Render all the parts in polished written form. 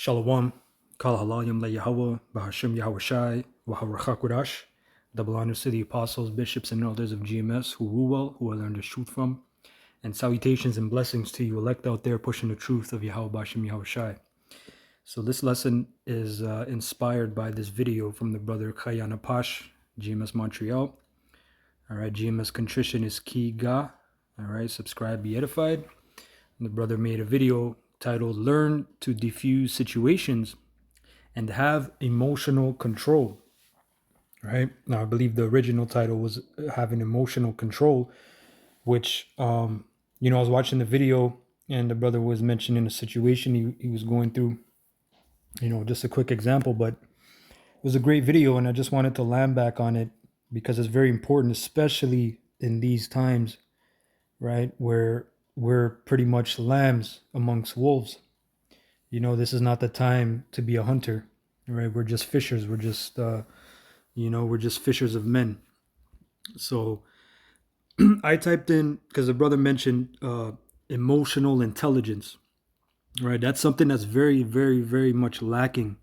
Shalom, Kal Halayim Le Yahweh, Bahashim Yahweh Shai, Waharakakurash. Double honors to the apostles, bishops, and elders of GMS who rule well, who I learned the truth from. And salutations and blessings to you elect out there pushing the truth of Yahweh Bahashim Yahweh Shai. So this lesson is inspired by this video from the brother Kayana Pash, GMS Montreal. All right, GMS Contrition is Ki Ga. All right, subscribe, be edified. And the brother made a video titled Learn to Diffuse Situations and Have Emotional Control. Right? Now, I believe the original title was Having Emotional Control, which, I was watching the video and the brother was mentioning a situation he was going through, just a quick example, but it was a great video and I just wanted to land back on it because it's very important, especially in these times, right? Where we're pretty much lambs amongst wolves. This is not the time to be a hunter, right? We're just fishers. We're just, we're just fishers of men. So I typed in, because the brother mentioned emotional intelligence, right? That's something that's very, very, very much lacking,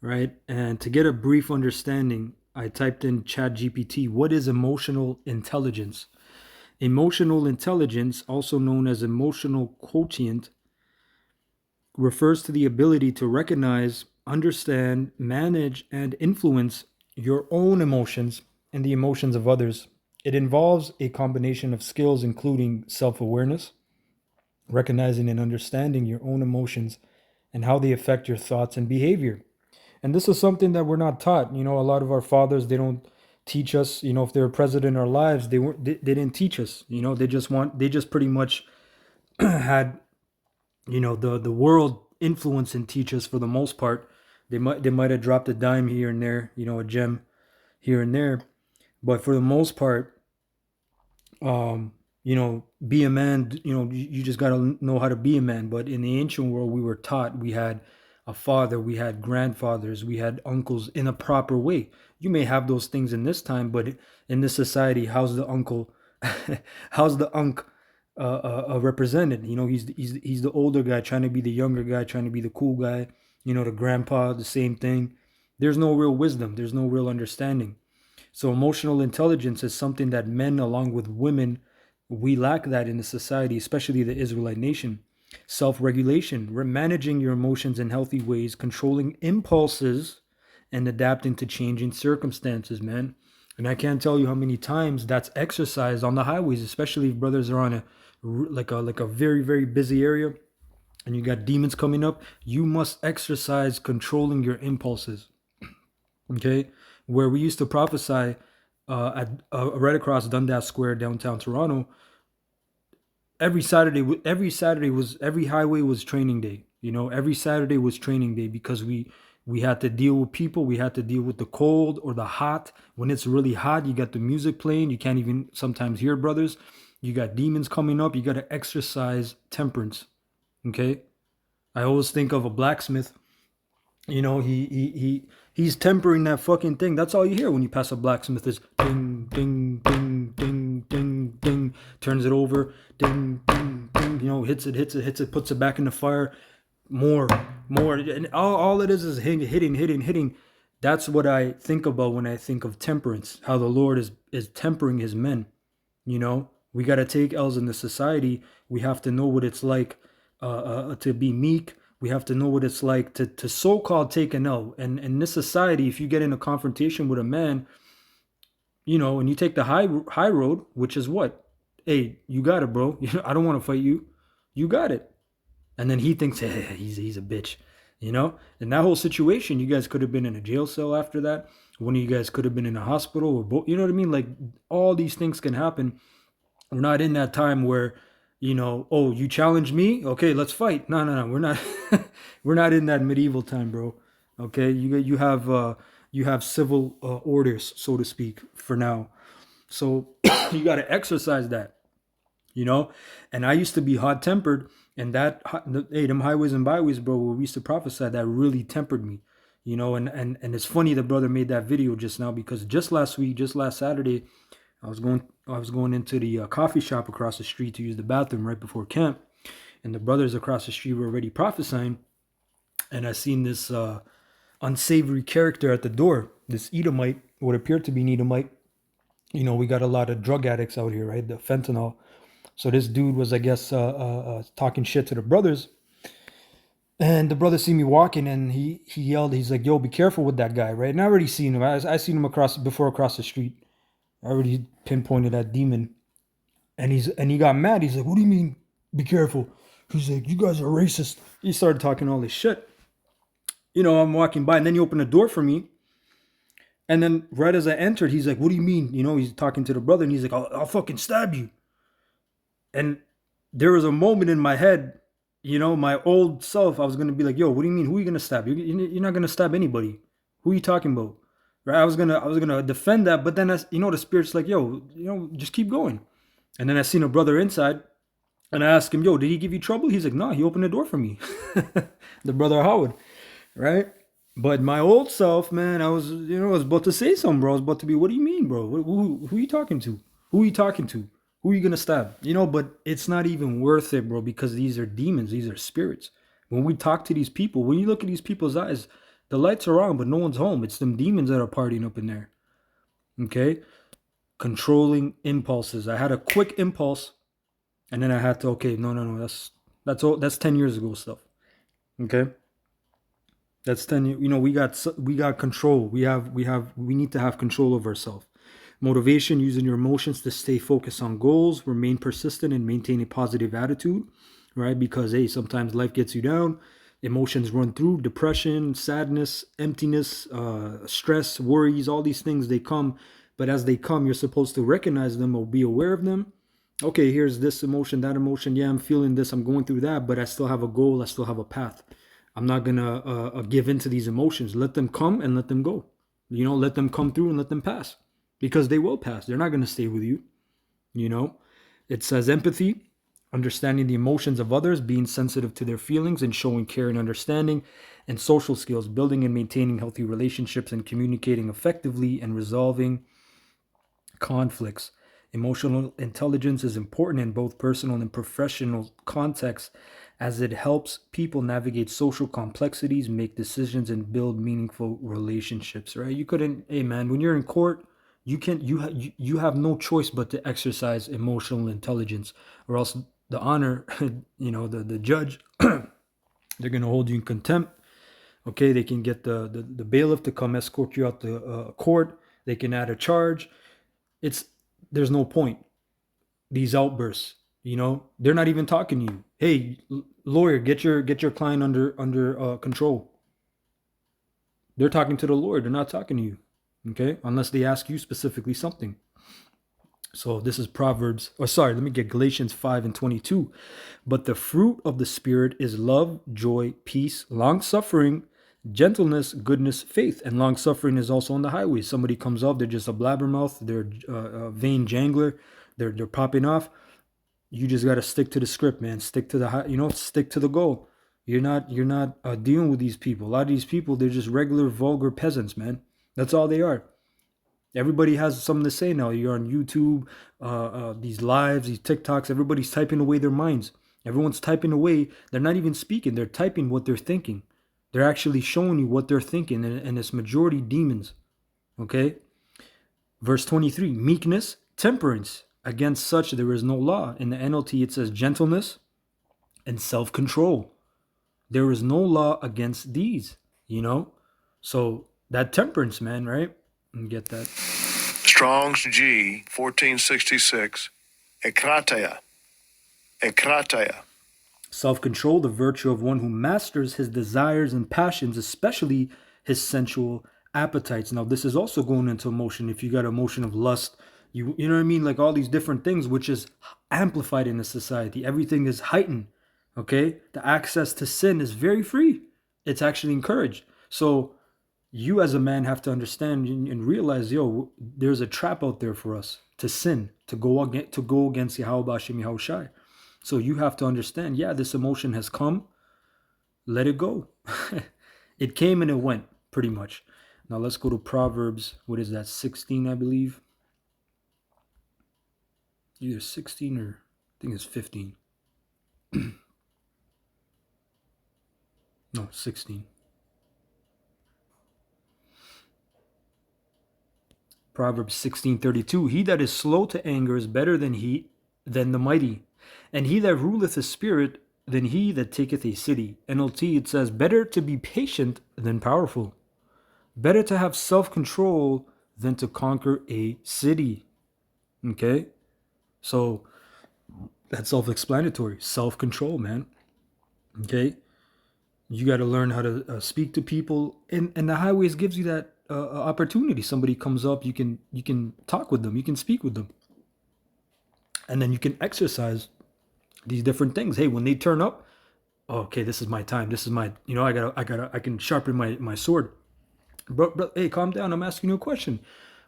right? And to get a brief understanding, I typed in ChatGPT, what is emotional intelligence? Emotional intelligence, also known as emotional quotient, refers to the ability to recognize, understand, manage, and influence your own emotions and the emotions of others. It involves a combination of skills, including self-awareness, recognizing and understanding your own emotions and how they affect your thoughts and behavior. And this is something that we're not taught. A lot of our fathers, they don't teach us, if they're present in our lives, they didn't teach us. They just pretty much had the world influence and teach us for the most part. They might have dropped a dime here and there, a gem here and there, but for the most part, be a man. You just got to know how to be a man. But in the ancient world, we were taught. We had a father, we had grandfathers, we had uncles in a proper way. You may have those things in this time, but in this society, how's the uncle? How's the unk? Represented. He's the older guy trying to be the younger guy, trying to be the cool guy. The grandpa, the same thing. There's no real wisdom. There's no real understanding. So emotional intelligence is something that men, along with women, we lack that in the society, especially the Israelite nation. Self-regulation, managing your emotions in healthy ways, controlling impulses, and adapting to changing circumstances, man. And I can't tell you how many times that's exercised on the highways, especially if brothers are on a very, very busy area and you got demons coming up. You must exercise controlling your impulses. Okay, where we used to prophesy at right across Dundas Square, downtown Toronto. Every highway was training day. Every Saturday was training day because we had to deal with people. We had to deal with the cold or the hot. When it's really hot, you got the music playing. You can't even sometimes hear brothers. You got demons coming up. You got to exercise temperance. Okay, I always think of a blacksmith. He's tempering that fucking thing. That's all you hear when you pass a blacksmith is ding, ding, ding, ding, ding, ding. Turns it over, ding, ding, ding. Hits it, puts it back in the fire. More, and all it is hitting. That's what I think about when I think of temperance. How the Lord is tempering His men. We got to take L's in the society. We have to know what it's like to be meek. We have to know what it's like to so-called take an L. And in this society, if you get in a confrontation with a man, and you take the high road, which is what? Hey, you got it, bro. I don't want to fight you. You got it. And then he thinks, hey, he's a bitch. In that whole situation, you guys could have been in a jail cell after that. One of you guys could have been in a hospital or both. You know what I mean? Like, all these things can happen. We're not in that time where, oh, you challenge me? Okay, let's fight. No. We're not we're not in that medieval time, bro. Okay? You have civil orders, so to speak, for now. So you got to exercise that. And I used to be hot-tempered, and them highways and byways, bro, where we used to prophesy, that really tempered me. And it's funny the brother made that video just now, because just last Saturday, I was going into the coffee shop across the street to use the bathroom right before camp, and the brothers across the street were already prophesying. and I seen this unsavory character at the door. This Edomite, what appeared to be an Edomite. You know, we got a lot of drug addicts out here, right? The fentanyl. So this dude was, I guess, talking shit to the brothers. And the brother see me walking, and he yelled. He's like, "Yo, be careful with that guy!" Right? And I already seen him. I seen him across the street. I already pinpointed that demon, and he got mad. He's like, "What do you mean, be careful?" He's like, "You guys are racist." He started talking all this shit. You know, I'm walking by, and then he opened the door for me. And then right as I entered, he's like, "What do you mean?" You know, he's talking to the brother, and he's like, "I'll fucking stab you." And there was a moment in my head, you know, my old self, I was gonna be like, "Yo, what do you mean? Who are you gonna stab? You're not gonna stab anybody. Who are you talking about?" Right? I was gonna defend that, but then you know, the spirit's like, "Yo, you know, just keep going." And then I seen a brother inside, and I asked him, "Yo, did he give you trouble?" He's like, "No, he opened the door for me." The brother Howard, right? But my old self, man, I was about to say something, bro. I was about to be, "What do you mean, bro? Who are you talking to? Who are you talking to? Who are you gonna stab?" You know, but it's not even worth it, bro, because these are demons, these are spirits. When we talk to these people, when you look at these people's eyes, the lights are on, but no one's home. It's them demons that are partying up in there. Okay? Controlling impulses. I had a quick impulse, and then I had to, okay, no, that's all, that's 10 years ago stuff. Okay? That's 10. You know, we got control. We need to have control of ourselves. Motivation, using your emotions to stay focused on goals, remain persistent, and maintain a positive attitude, right? Because hey, sometimes life gets you down. Emotions run through depression, sadness, emptiness, stress, worries. All these things, they come, but as they come, you're supposed to recognize them or be aware of them. Okay, here's this emotion, that emotion. Yeah, I'm feeling this. I'm going through that, but I still have a goal. I still have a path. I'm not gonna give in to these emotions. Let them come and let them go. You know, let them come through and let them pass, because they will pass. They're not gonna stay with you. You know, it says empathy, understanding the emotions of others, being sensitive to their feelings, and showing care and understanding, and social skills, building and maintaining healthy relationships, and communicating effectively and resolving conflicts. Emotional intelligence is important in both personal and professional contexts, as it helps people navigate social complexities, make decisions, and build meaningful relationships. Right? You couldn't, hey man, when you're in court, you can you have no choice but to exercise emotional intelligence, or else the honor, you know, the judge, they're gonna hold you in contempt. Okay, they can get the bailiff to come escort you out the court. They can add a charge. It's There's no point. These outbursts, you know, they're not even talking to you. Hey, lawyer, get your client under control. They're talking to the lawyer. They're not talking to you. Okay, unless they ask you specifically something. So this is Proverbs. Oh, sorry, let me get Galatians 5:22. But the fruit of the Spirit is love, joy, peace, long suffering, gentleness, goodness, faith. And long suffering is also on the highway. Somebody comes up, they're just a blabbermouth, they're a vain jangler, they're popping off. You just got to stick to the script, man. Stick to stick to the goal. You're not dealing with these people. A lot of these people, they're just regular vulgar peasants, man. That's all they are. Everybody has something to say now. You're on YouTube, these lives, these TikToks. Everybody's typing away their minds. Everyone's typing away. They're not even speaking. They're typing what they're thinking. They're actually showing you what they're thinking, and it's majority demons. Okay? Verse 23, meekness, temperance. Against such there is no law. In the NLT, it says gentleness and self-control. There is no law against these, you know? So that temperance, man, right? And get that. Strong's G 1466. Ekrateia. Ekrateia. Self-control, the virtue of one who masters his desires and passions, especially his sensual appetites. Now, this is also going into emotion. If you got emotion of lust, you know what I mean? Like all these different things, which is amplified in the society. Everything is heightened. Okay? The access to sin is very free. It's actually encouraged. So you as a man have to understand and realize, yo, there's a trap out there for us to sin, to go against Yahweh Hashem Yahushai. So you have to understand, yeah, this emotion has come. Let it go. It came and it went, pretty much. Now let's go to Proverbs. What is that? 16, I believe. Either 16 or I think it's 15. No, 16. Proverbs 16:32. He that is slow to anger is better than the mighty, and he that ruleth a spirit than he that taketh a city. NLT, it says, better to be patient than powerful. Better to have self-control than to conquer a city. Okay? So that's self-explanatory. Self-control, man. Okay? You got to learn how to speak to people, and the highways gives you that opportunity. Somebody comes up, you can talk with them, you can speak with them, and then you can exercise these different things. Hey, when they turn up, okay, this is my time. This is my, I can sharpen my sword. But hey, calm down. I'm asking you a question.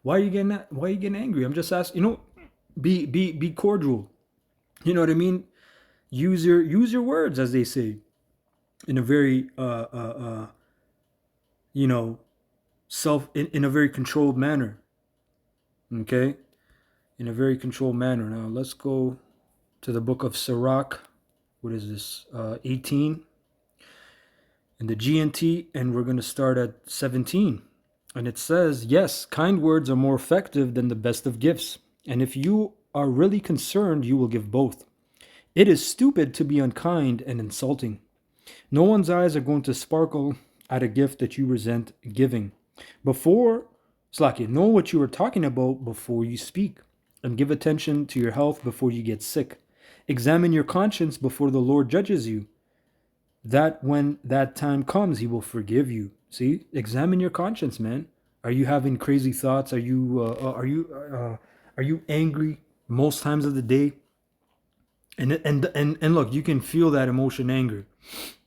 Why are you getting angry? I'm just asking. Be cordial. You know what I mean? Use your words, as they say, in a very in a very controlled manner. Okay, in a very controlled manner. Now let's go to the book of Sirach. What is this? 18 in the GNT, and we're going to start at 17. And it says, yes, kind words are more effective than the best of gifts. And if you are really concerned, you will give both. It is stupid to be unkind and insulting. No one's eyes are going to sparkle at a gift that you resent giving. Know what you are talking about before you speak, and give attention to your health before you get sick. Examine your conscience before the Lord judges you, that when that time comes, he will forgive you. See, examine your conscience, man. Are you having crazy thoughts? Are you angry most times of the day? And look, you can feel that emotion, anger,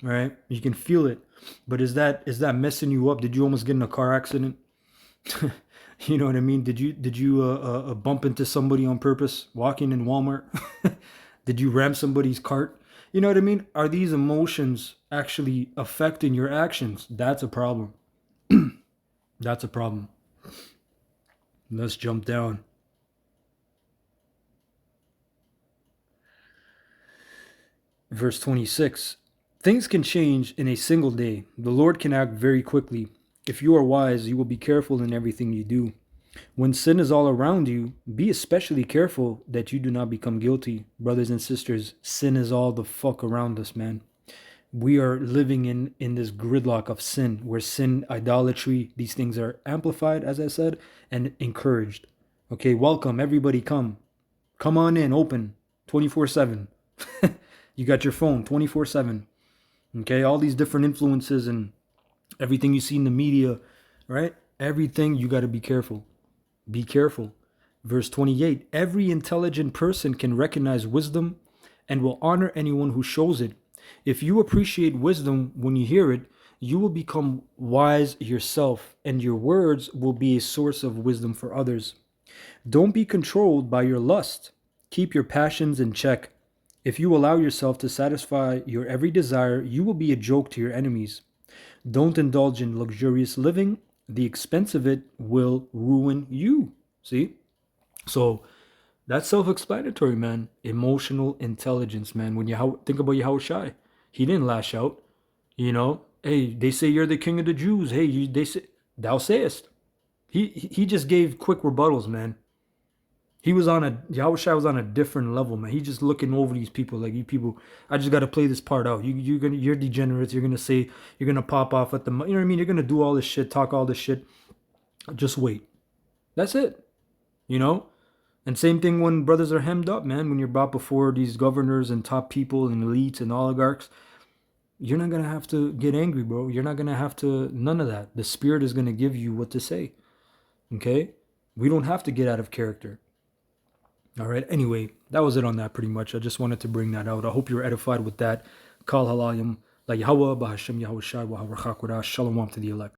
right? You can feel it, but is that messing you up? Did you almost get in a car accident? You know what I mean? Did you bump into somebody on purpose walking in Walmart? Did you ram somebody's cart? You know what I mean? Are these emotions actually affecting your actions? That's a problem. That's a problem. Let's jump down. Verse 26. Things can change in a single day. The Lord can act very quickly. If you are wise, you will be careful in everything you do. When sin is all around you, be especially careful that you do not become guilty. Brothers and sisters, sin is all the fuck around us, man. We are living in this gridlock of sin, where sin, idolatry, these things are amplified, as I said, and encouraged. Okay, welcome, everybody, come on in, open, 24/7. You got your phone 24/7. Okay, all these different influences and everything you see in the media, right? Everything, you got to be careful. Be careful. Verse 28, every intelligent person can recognize wisdom and will honor anyone who shows it. If you appreciate wisdom when you hear it, you will become wise yourself, and your words will be a source of wisdom for others. Don't be controlled by your lust. Keep your passions in check. If you allow yourself to satisfy your every desire, you will be a joke to your enemies. Don't indulge in luxurious living. The expense of it will ruin you. See? So that's self-explanatory, man. Emotional intelligence, man. When you think about Yahushua, he didn't lash out. Hey, they say you're the king of the Jews. Hey, they say, thou sayest. He just gave quick rebuttals, man. Yahushua was on a different level, man. He's just looking over these people like, you people, I just got to play this part out. You're degenerates. You're going to pop off at the, you know what I mean? You're going to do all this shit, talk all this shit. Just wait. That's it. And same thing when brothers are hemmed up, man. When you're brought before these governors and top people and elites and oligarchs, you're not going to have to get angry, bro. You're not going to have to, none of that. The Spirit is going to give you what to say. Okay? We don't have to get out of character. All right. Anyway, that was it on that pretty much. I just wanted to bring that out. I hope you're edified with that. Kal halayim la Yahweh, Bahashem Yahushua, wa Shalom to the elect.